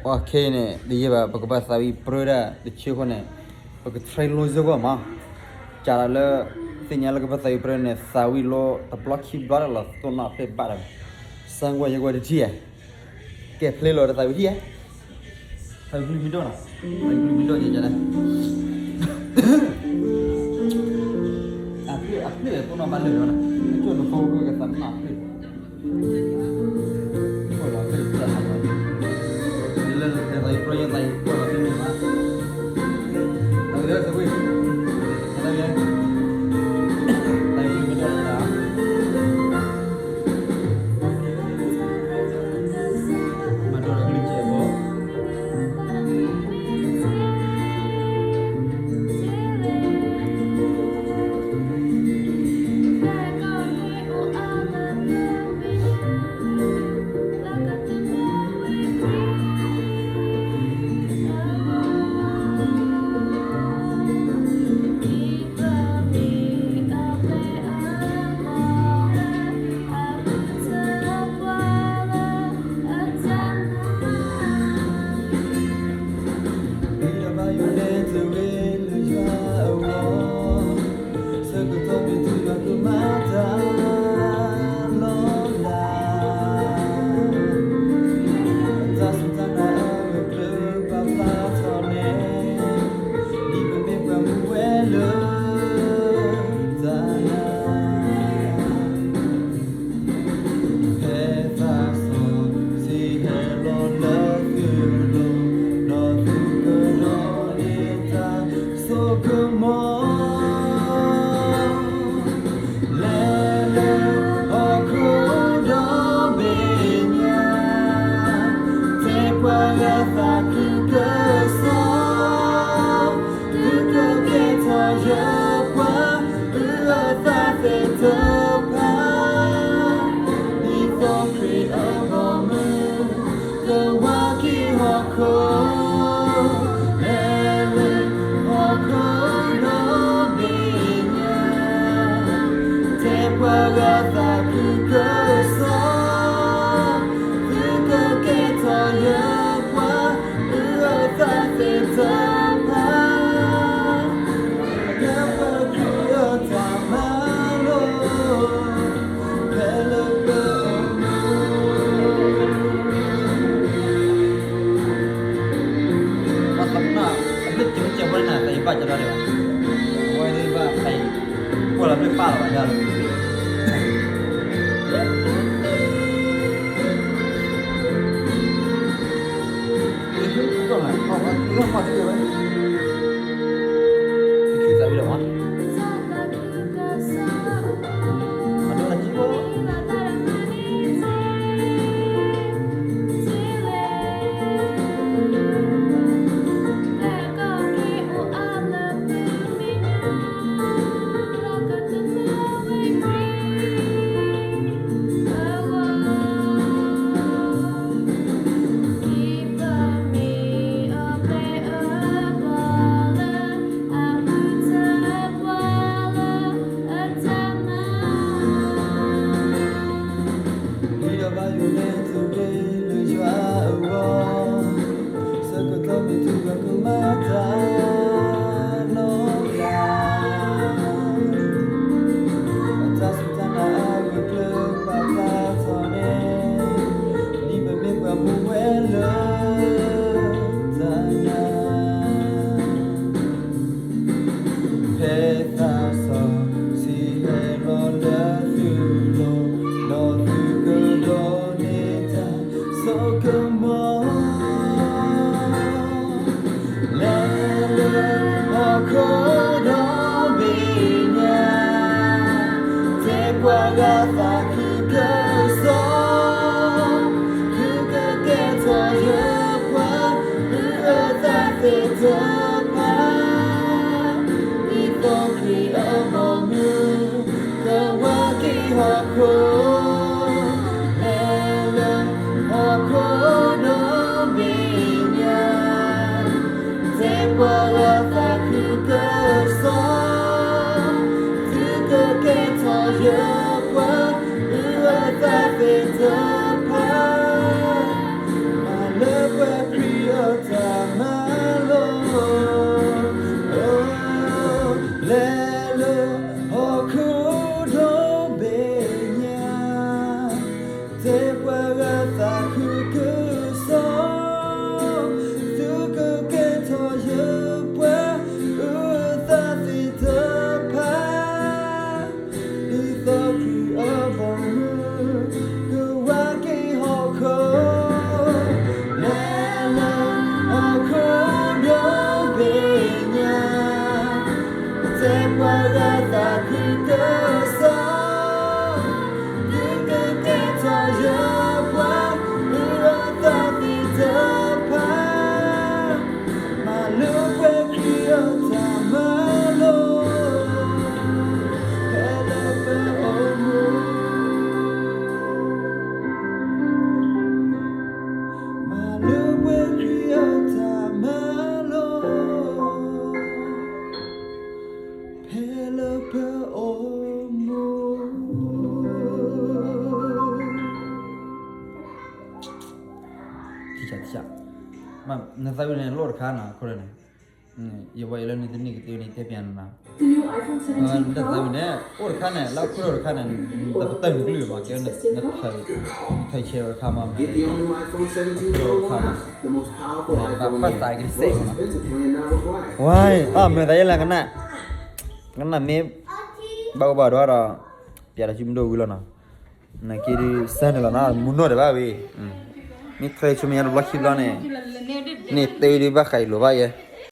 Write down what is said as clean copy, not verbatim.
Wah kene dia ba pagba sawi proda de chikone pag train lo jogo ma cara le sinyal ke sawi prone sawi lo ta block ki bara la to na pe bara sangwa yego de dia ke play lo de sawi dia sawi bulu mindo na sawi bulu mindo je jana apli to na balu na to no ko ke ta na apli ko la pe ta na le sawi proyek lai ko la pe ma ada sawi ada ya sawi bulu mindo na madora gili chebo ba jara le wa de ba kai ko la me pa la ba jara itu ko la ko ba itu ma de ba itu ta bi la wa ada la ji ko I love where Tisha. Mam, nasabi na lord kana korene. Iwa ilo ni tini kiti ni tepian na. The new iPhone 17 Pro. Nasabi na lord kana la lord kana dapat tahu dulu ma kaya thai che kama. Get the all-new iPhone 17 Pro Max, the most powerful iPhone Dapat yet. tak kira Most save. expensive plan not required. Why? Me tanya lah kena me bawa ada tiada cuma dua bulan na kiri sana lah na mundur dah bawa. Ni try cuma yang lucky bulan ni. Ni tadi bakai lu bawa.